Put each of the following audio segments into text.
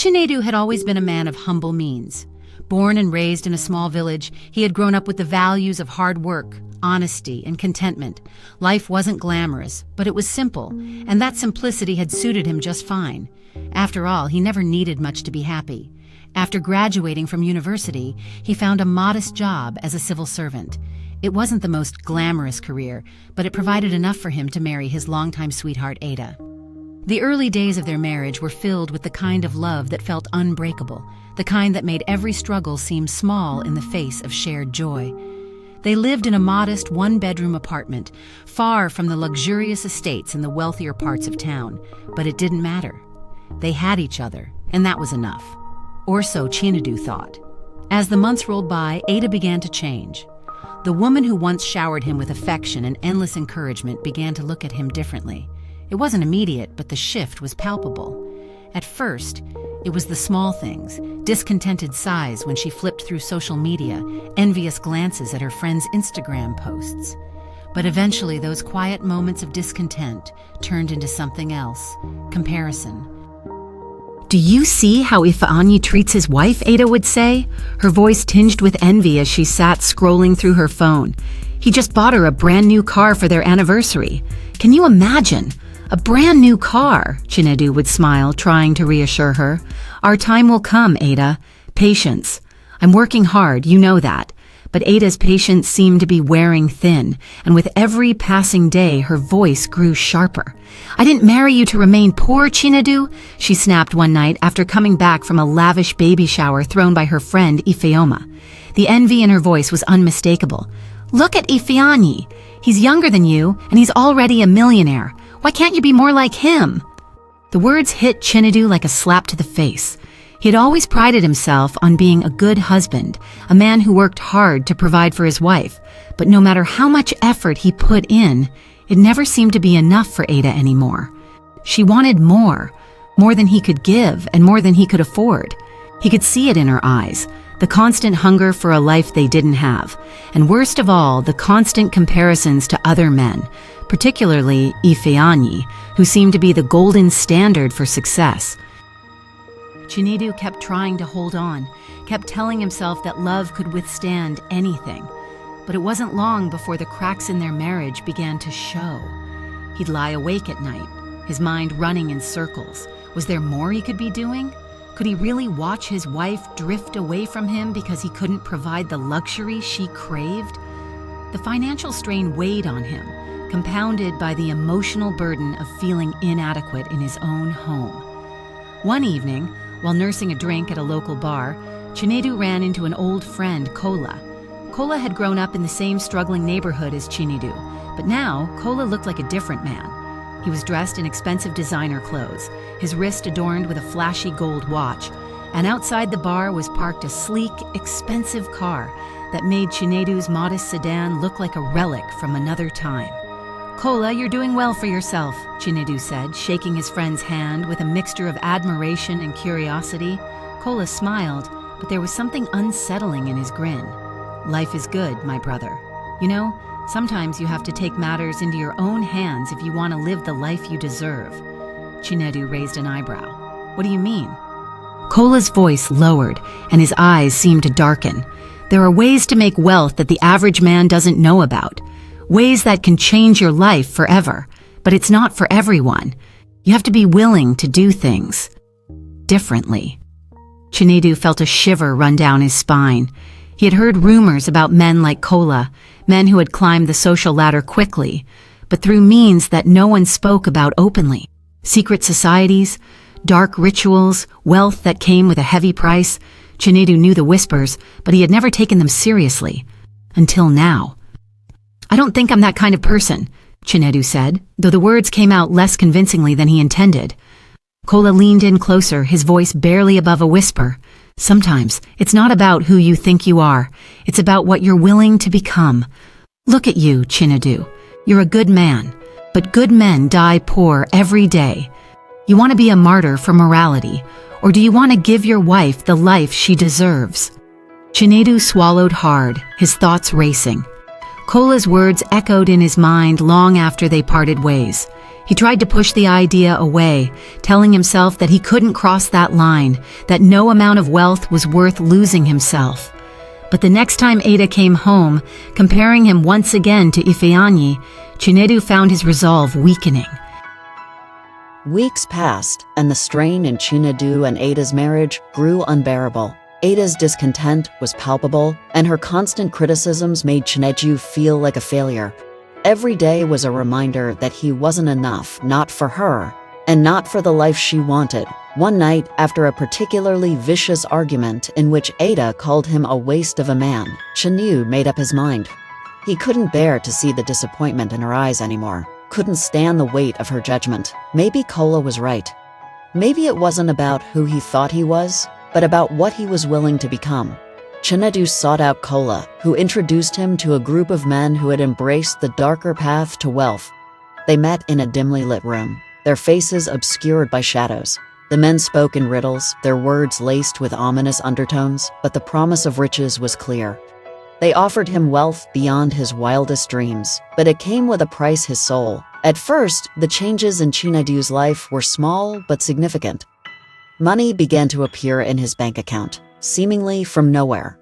Chinedu had always been a man of humble means. Born and raised in a small village, he had grown up with the values of hard work, honesty, and contentment. Life wasn't glamorous, but it was simple, and that simplicity had suited him just fine. After all, he never needed much to be happy. After graduating from university, he found a modest job as a civil servant. It wasn't the most glamorous career, but it provided enough for him to marry his longtime sweetheart, Ada. The early days of their marriage were filled with the kind of love that felt unbreakable, the kind that made every struggle seem small in the face of shared joy. They lived in a modest one-bedroom apartment, far from the luxurious estates in the wealthier parts of town, but it didn't matter. They had each other, and that was enough. Or so Chinedu thought. As the months rolled by, Ada began to change. The woman who once showered him with affection and endless encouragement began to look at him differently. It wasn't immediate, but the shift was palpable. At first, it was the small things, discontented sighs when she flipped through social media, envious glances at her friends' Instagram posts. But eventually, those quiet moments of discontent turned into something else: comparison. "Do you see how Ifeanyi treats his wife?" Ada would say, her voice tinged with envy as she sat scrolling through her phone. "He just bought her a brand new car for their anniversary. Can you imagine? A brand new car," Chinedu would smile, trying to reassure her. "Our time will come, Ada. Patience. I'm working hard, you know that." But Ada's patience seemed to be wearing thin, and with every passing day, her voice grew sharper. "I didn't marry you to remain poor, Chinedu," she snapped one night after coming back from a lavish baby shower thrown by her friend Ifeoma. The envy in her voice was unmistakable. "Look at Ifeanyi. He's younger than you, and he's already a millionaire. Why can't you be more like him?" The words hit Chinedu like a slap to the face. He had always prided himself on being a good husband, a man who worked hard to provide for his wife. But no matter how much effort he put in, it never seemed to be enough for Ada anymore. She wanted more than he could give and more than he could afford. He could see it in her eyes, the constant hunger for a life they didn't have, and worst of all, the constant comparisons to other men, particularly Ifeanyi, who seemed to be the golden standard for success. Chinedu kept trying to hold on, kept telling himself that love could withstand anything. But it wasn't long before the cracks in their marriage began to show. He'd lie awake at night, his mind running in circles. Was there more he could be doing? Could he really watch his wife drift away from him because he couldn't provide the luxury she craved? The financial strain weighed on him, compounded by the emotional burden of feeling inadequate in his own home. One evening, while nursing a drink at a local bar, Chinedu ran into an old friend, Kola. Kola had grown up in the same struggling neighborhood as Chinedu, but now Kola looked like a different man. He was dressed in expensive designer clothes, his wrist adorned with a flashy gold watch, and outside the bar was parked a sleek, expensive car that made Chinedu's modest sedan look like a relic from another time. "Kola, you're doing well for yourself," Chinedu said, shaking his friend's hand with a mixture of admiration and curiosity. Kola smiled, but there was something unsettling in his grin. "Life is good, my brother. You know, sometimes you have to take matters into your own hands if you want to live the life you deserve." Chinedu raised an eyebrow. "What do you mean?" Kola's voice lowered, and his eyes seemed to darken. "There are ways to make wealth that the average man doesn't know about. Ways that can change your life forever, but it's not for everyone. You have to be willing to do things differently." Chinedu felt a shiver run down his spine. He had heard rumors about men like Kola, men who had climbed the social ladder quickly, but through means that no one spoke about openly. Secret societies, dark rituals, wealth that came with a heavy price. Chinedu knew the whispers, but he had never taken them seriously. Until now. "I don't think I'm that kind of person," Chinedu said, though the words came out less convincingly than he intended. Kola leaned in closer, his voice barely above a whisper. "Sometimes it's not about who you think you are. It's about what you're willing to become. Look at you, Chinedu. You're a good man, but good men die poor every day. You want to be a martyr for morality, or do you want to give your wife the life she deserves?" Chinedu swallowed hard, his thoughts racing. Kola's words echoed in his mind long after they parted ways. He tried to push the idea away, telling himself that he couldn't cross that line, that no amount of wealth was worth losing himself. But the next time Ada came home, comparing him once again to Ifeanyi, Chinedu found his resolve weakening. Weeks passed, and the strain in Chinedu and Ada's marriage grew unbearable. Ada's discontent was palpable, and her constant criticisms made Chinedu feel like a failure. Every day was a reminder that he wasn't enough, not for her, and not for the life she wanted. One night, after a particularly vicious argument in which Ada called him a waste of a man, Chinedu made up his mind. He couldn't bear to see the disappointment in her eyes anymore, couldn't stand the weight of her judgment. Maybe Kola was right. Maybe it wasn't about who he thought he was, but about what he was willing to become. Chinedu sought out Kola, who introduced him to a group of men who had embraced the darker path to wealth. They met in a dimly lit room, their faces obscured by shadows. The men spoke in riddles, their words laced with ominous undertones, but the promise of riches was clear. They offered him wealth beyond his wildest dreams, but it came with a price: his soul. At first, the changes in Chinedu's life were small but significant. Money began to appear in his bank account, seemingly from nowhere.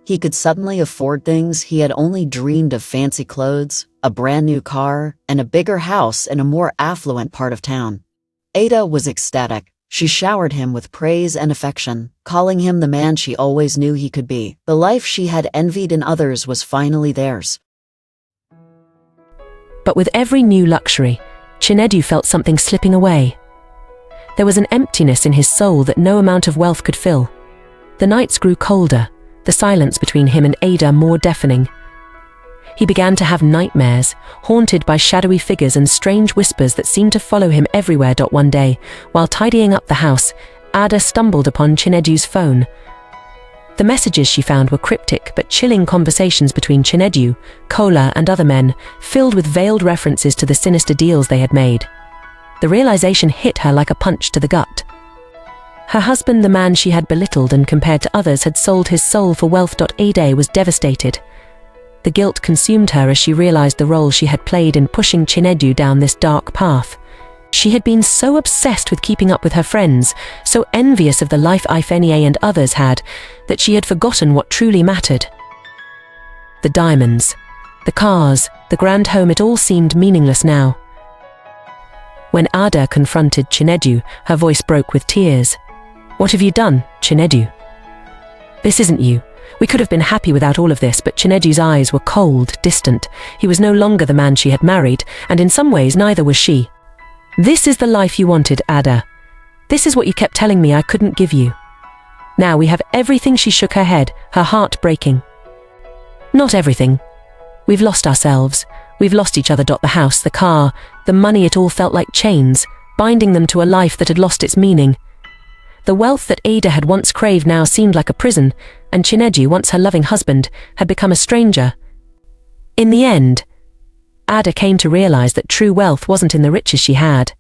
He could suddenly afford things he had only dreamed of: fancy clothes, a brand new car, and a bigger house in a more affluent part of town. Ada was ecstatic. She showered him with praise and affection, calling him the man she always knew he could be. The life she had envied in others was finally theirs. But with every new luxury, Chinedu felt something slipping away. There was an emptiness in his soul that no amount of wealth could fill. The nights grew colder, the silence between him and Ada more deafening. He began to have nightmares, haunted by shadowy figures and strange whispers that seemed to follow him everywhere. One day, while tidying up the house, Ada stumbled upon Chinedu's phone. The messages she found were cryptic but chilling conversations between Chinedu, Kola, and other men, filled with veiled references to the sinister deals they had made. The realization hit her like a punch to the gut. Her husband, the man she had belittled and compared to others, had sold his soul for wealth. Ada was devastated. The guilt consumed her as she realized the role she had played in pushing Chinedu down this dark path. She had been so obsessed with keeping up with her friends, so envious of the life Ifeanyi and others had, that she had forgotten what truly mattered. The diamonds, the cars, the grand home, it all seemed meaningless now. When Ada confronted Chinedu, her voice broke with tears. "What have you done, Chinedu? This isn't you. We could have been happy without all of this." But Chinedu's eyes were cold, distant. He was no longer the man she had married, and in some ways neither was she. "This is the life you wanted, Ada. This is what you kept telling me I couldn't give you. Now we have everything." She shook her head, her heart breaking. "Not everything. We've lost ourselves. We've lost each other. The house, the car, the money, it all felt like chains, binding them to a life that had lost its meaning. The wealth that Ada had once craved now seemed like a prison, and Chinedu, once her loving husband, had become a stranger. In the end, Ada came to realize that true wealth wasn't in the riches she had.